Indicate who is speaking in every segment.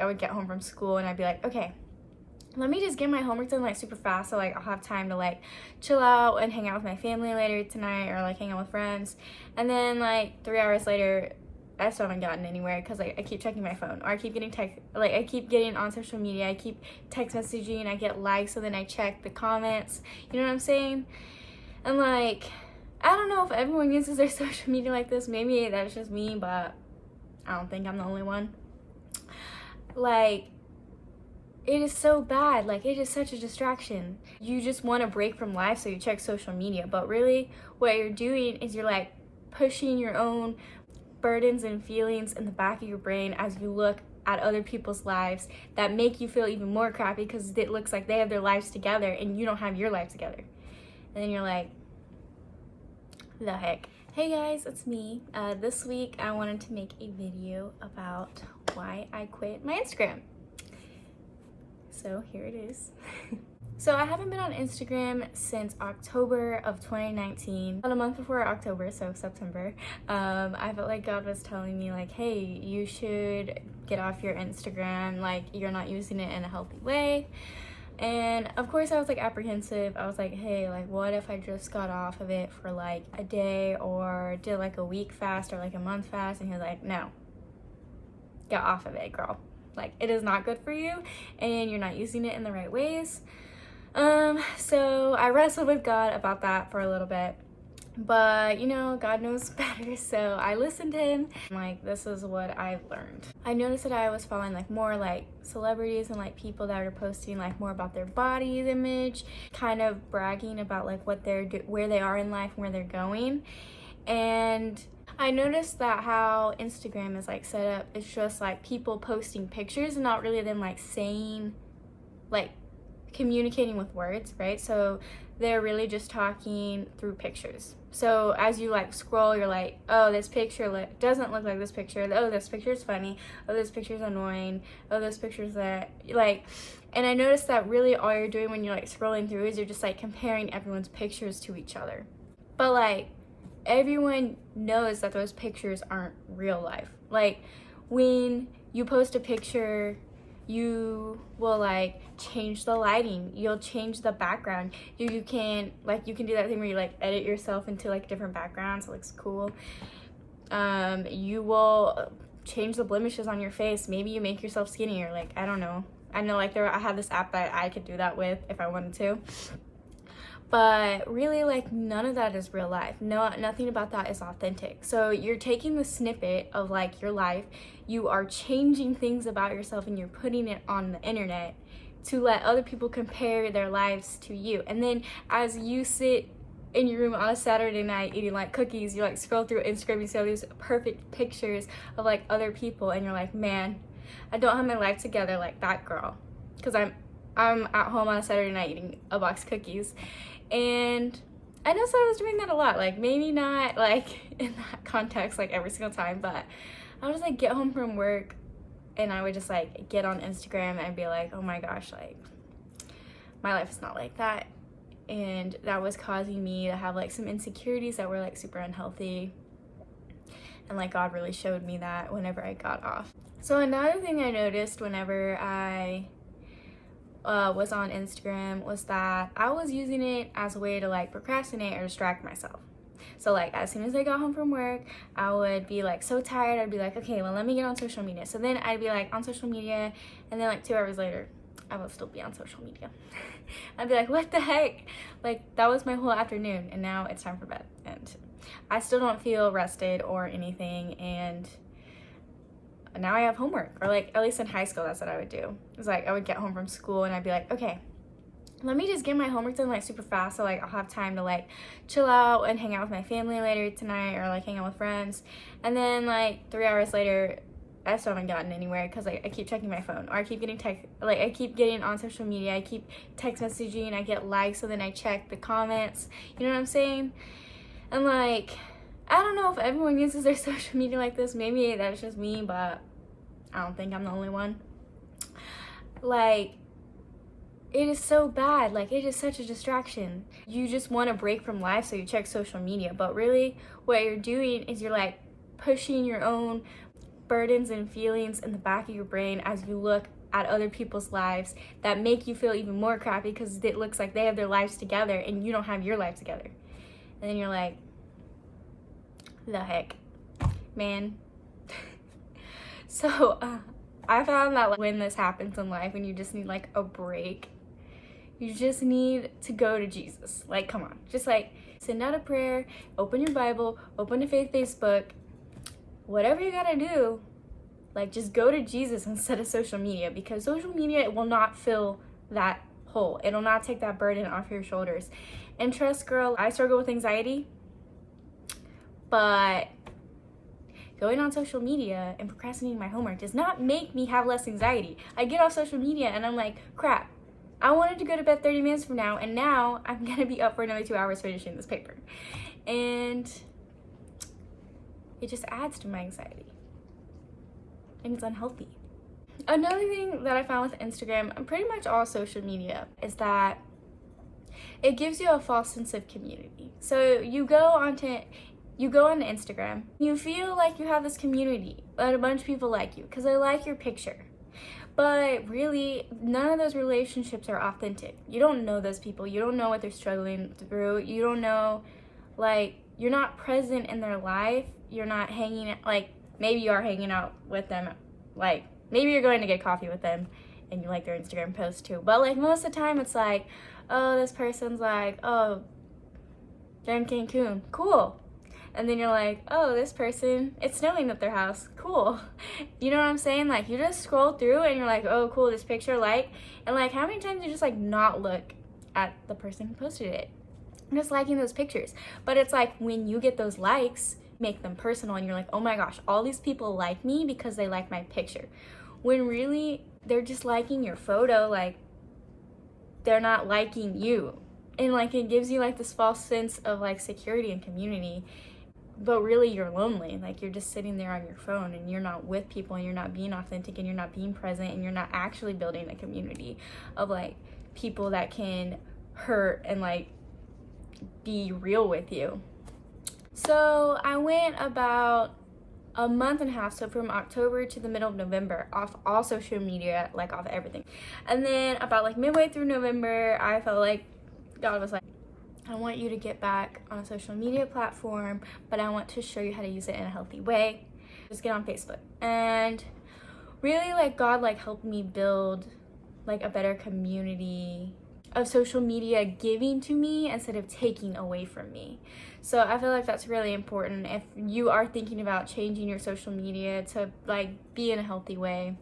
Speaker 1: would get home from school and I'd be like, okay, let me just get my homework done like super fast so like I'll have time to like chill out and hang out with my family later tonight, or like hang out with friends. And then like 3 hours later, I still haven't gotten anywhere because like I keep checking my phone, or I keep getting I keep getting on social media, I keep text messaging, I get likes, so then I check the comments, you know what I'm saying? And like, I don't know if everyone uses their social media like this. Maybe that's just me, but I don't think I'm the only one. Like, it is so bad. Like, it is such a distraction. You just want a break from life, so you check social media, but really what you're doing is you're like pushing your own burdens and feelings in the back of your brain as you look at other people's lives that make you feel even more crappy because it looks like they have their lives together and you don't have your life together. And then you're like, the heck. Hey guys, it's me. This week I wanted to make a video about why I quit my Instagram. So here it is. So I haven't been on Instagram since October of 2019. About a month before October, so September, I felt like God was telling me like, hey, you should get off your Instagram, like you're not using it in a healthy way. And of course I was like apprehensive. I was like, hey, like what if I just got off of it for like a day or did like a week fast or like a month fast? And he was like, no, get off of it, girl. Like it is not good for you and you're not using it in the right ways. So I wrestled with God about that for a little bit, but you know, God knows better, so I listened to him. Like, this is what I've learned. I noticed that I was following like more like celebrities and like people that are posting like more about their body image, kind of bragging about like what where they are in life and where they're going. And I noticed that how Instagram is like set up, it's just like people posting pictures and not really them like saying, like communicating with words, right? So they're really just talking through pictures. So as you like scroll, you're like, oh, this picture doesn't look like this picture. Oh, this picture is funny. Oh, this picture is annoying. Oh, this picture's that, like. And I noticed that really all you're doing when you're like scrolling through is you're just like comparing everyone's pictures to each other. But like, everyone knows that those pictures aren't real life. Like when you post a picture, you will like change the lighting, you'll change the background, you can do that thing where you like edit yourself into like different backgrounds, it looks cool. You will change the blemishes on your face, maybe you make yourself skinnier, like I don't know. I know like I had this app that I could do that with if I wanted to. But really, like, none of that is real life. No, nothing about that is authentic. So you're taking the snippet of like your life, you are changing things about yourself and you're putting it on the internet to let other people compare their lives to you. And then as you sit in your room on a Saturday night eating like cookies, you like scroll through Instagram, you see all these perfect pictures of like other people and you're like, man, I don't have my life together like that girl. Because I'm at home on a Saturday night eating a box of cookies. And I noticed I was doing that a lot, like maybe not like in that context like every single time, but I would just like get home from work and I would just like get on Instagram and be like, oh my gosh, like my life is not like that. And that was causing me to have like some insecurities that were like super unhealthy. And like God really showed me that whenever I got off. So another thing I noticed whenever I was on Instagram was that I was using it as a way to like procrastinate or distract myself. So like as soon as I got home from work, I would be like so tired, I'd be like, okay, well let me get on social media. So then I'd be like on social media and then like 2 hours later I would still be on social media. I'd be like, what the heck? Like that was my whole afternoon and now it's time for bed and I still don't feel rested or anything. And now I have homework, or like at least in high school that's what I would do. It's like I would get home from school and I'd be like, okay, let me just get my homework done like super fast so like I'll have time to like chill out and hang out with my family later tonight, or like hang out with friends. And then like 3 hours later I still haven't gotten anywhere because like I keep checking my phone, or I keep getting I keep getting on social media, I keep text messaging, I get likes, so then I check the comments, you know what I'm saying? And like, I don't know if everyone uses their social media like this. Maybe that's just me, but I don't think I'm the only one. Like, it is so bad. Like, it is such a distraction. You just want a break from life, so you check social media. But really, what you're doing is you're like pushing your own burdens and feelings in the back of your brain as you look at other people's lives that make you feel even more crappy because it looks like they have their lives together and you don't have your life together. And then you're like, the heck, man. So I found that like, when this happens in life, when you just need like a break, you just need to go to Jesus. Like, come on, just like send out a prayer, open your Bible, open a faith Facebook, whatever you gotta do. Like, just go to Jesus instead of social media, because social media will not fill that hole. It'll not take that burden off your shoulders. And trust, girl, I struggle with anxiety, but going on social media and procrastinating my homework does not make me have less anxiety. I get off social media and I'm like, crap, I wanted to go to bed 30 minutes from now, and now I'm gonna be up for another 2 hours finishing this paper. And it just adds to my anxiety. And it's unhealthy. Another thing that I found with Instagram and pretty much all social media is that it gives you a false sense of community. So you go on Instagram, you feel like you have this community, that a bunch of people like you because they like your picture. But really, none of those relationships are authentic. You don't know those people. You don't know what they're struggling through. You don't know, like, you're not present in their life. You're not hanging, like, maybe you are hanging out with them, like, maybe you're going to get coffee with them and you like their Instagram post too. But, like, most of the time it's like, oh, this person's like, oh, they're in Cancun, cool. And then you're like, oh, this person, it's snowing at their house, cool. You know what I'm saying? Like, you just scroll through and you're like, oh, cool, this picture, like, and like, how many times you just like not look at the person who posted it? I'm just liking those pictures. But it's like, when you get those likes, make them personal and you're like, oh my gosh, all these people like me because they like my picture, when really they're just liking your photo. Like, they're not liking you. And like, it gives you like this false sense of like security and community, but really you're lonely. Like, you're just sitting there on your phone and you're not with people and you're not being authentic and you're not being present and you're not actually building a community of like people that can hurt and like be real with you. So I went about a month and a half, so from October to the middle of November, off all social media, like off everything. And then about like midway through November, I felt like God was like, I want you to get back on a social media platform, but I want to show you how to use it in a healthy way. Just get on Facebook. And really, like, God like helped me build like a better community of social media giving to me instead of taking away from me. So I feel like that's really important if you are thinking about changing your social media to like be in a healthy way.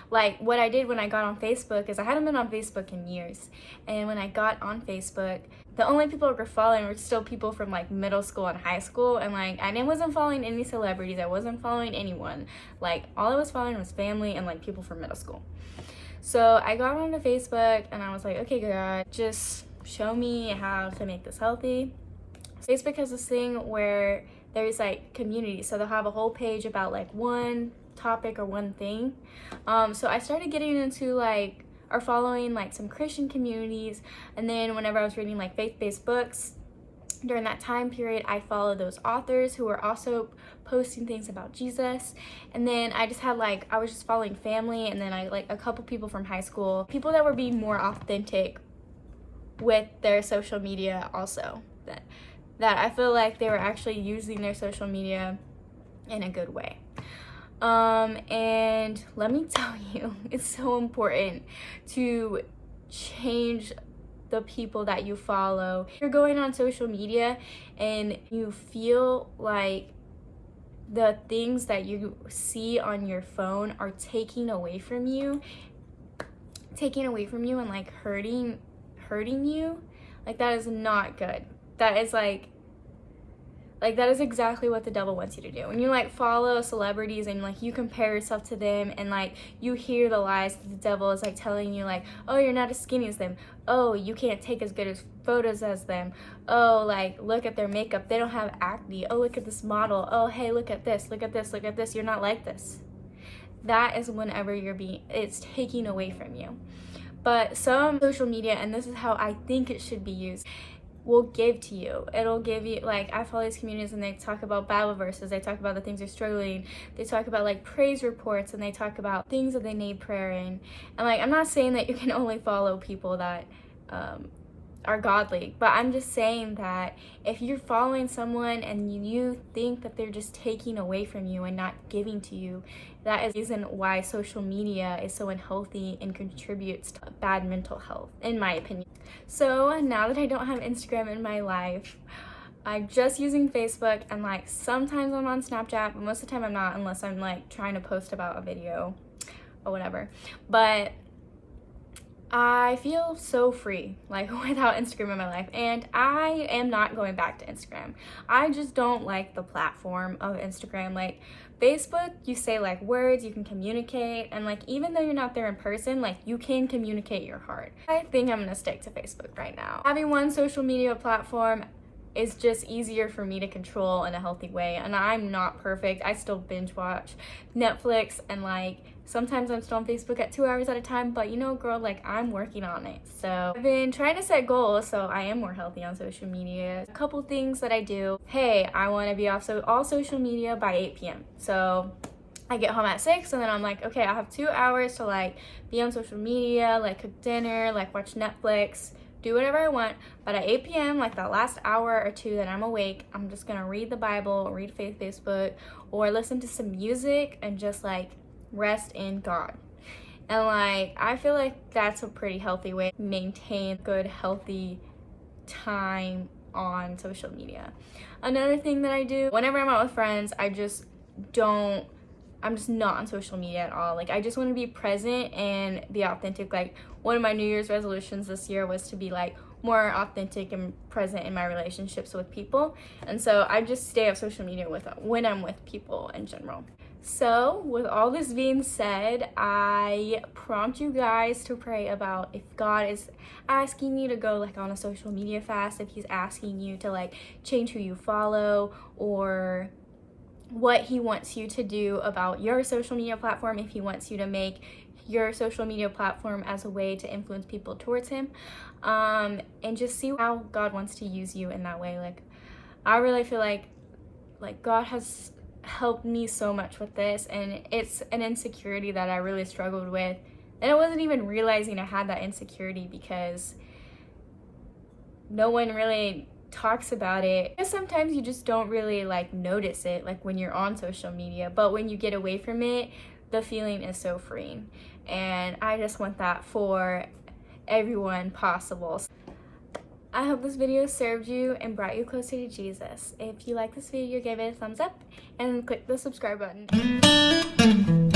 Speaker 1: Like, what I did when I got on Facebook is I hadn't been on Facebook in years. And when I got on Facebook, the only people I were following were still people from like middle school and high school. And like, I wasn't following any celebrities. I wasn't following anyone. Like, all I was following was family and like people from middle school. So I got onto Facebook and I was like, okay, God, just show me how to make this healthy. Facebook has this thing where there's like community. So they'll have a whole page about like one topic or one thing. So I started getting into like, or following like some Christian communities. And then whenever I was reading like faith-based books during that time period, I followed those authors who were also posting things about Jesus. And then I just had like, I was just following family, and then I like a couple people from high school, people that were being more authentic with their social media also, that I feel like they were actually using their social media in a good way. And let me tell you, it's so important to change the people that you follow. If you're going on social media and you feel like the things that you see on your phone are taking away from you and like hurting you, like, that is not good. That is like that is exactly what the devil wants you to do. When you like follow celebrities and like you compare yourself to them and like you hear the lies that the devil is like telling you, like, oh, you're not as skinny as them, oh, you can't take as good as photos as them, oh, like, look at their makeup, they don't have acne, oh, look at this model, oh, hey, look at this, you're not like this. That is whenever it's taking away from you. But some social media, and this is how I think it should be used, will give to you. It'll give you, like, I follow these communities and they talk about Bible verses, they talk about the things they're struggling, they talk about like praise reports, and they talk about things that they need prayer in. And like, I'm not saying that you can only follow people that are godly, but I'm just saying that if you're following someone and you think that they're just taking away from you and not giving to you, that is the reason why social media is so unhealthy and contributes to bad mental health, in my opinion. So now that I don't have Instagram in my life, I'm just using Facebook, and like sometimes I'm on Snapchat, but most of the time I'm not, unless I'm like trying to post about a video or whatever. But I feel so free, like, without Instagram in my life, and I am not going back to Instagram. I just don't like the platform of Instagram. Like, Facebook, you say like words, you can communicate, and like, even though you're not there in person, like, you can communicate your heart. I think I'm gonna stick to Facebook right now. Having one social media platform is just easier for me to control in a healthy way, and I'm not perfect. I still binge watch Netflix, and like sometimes I'm still on Facebook at 2 hours at a time, but you know, girl, like, I'm working on it. So I've been trying to set goals so I am more healthy on social media. A couple things that I do: hey, I want to be off all social media by 8 p.m. so I get home at 6, and then I'm like, okay, I'll have 2 hours to like be on social media, like cook dinner, like watch Netflix, do whatever I want. But at 8 p.m., like that last hour or two that I'm awake, I'm just gonna read the Bible, read Facebook, or listen to some music and just like rest in God. And like, I feel like that's a pretty healthy way to maintain good, healthy time on social media. Another thing that I do whenever I'm out with friends, I'm just not on social media at all. Like, I just want to be present and be authentic. Like, one of my New Year's resolutions this year was to be like more authentic and present in my relationships with people. And so I just stay off social media when I'm with people in general. So with all this being said, I prompt you guys to pray about if God is asking you to go like on a social media fast, if he's asking you to like change who you follow, or what he wants you to do about your social media platform, if he wants you to make your social media platform as a way to influence people towards him, and just see how God wants to use you in that way. Like, I really feel like God has helped me so much with this, and it's an insecurity that I really struggled with, and I wasn't even realizing I had that insecurity because no one really talks about it. Because sometimes you just don't really like notice it, like when you're on social media, but when you get away from it, the feeling is so freeing. And I just want that for everyone possible. I hope this video served you and brought you closer to Jesus. If you like this video, give it a thumbs up and click the subscribe button.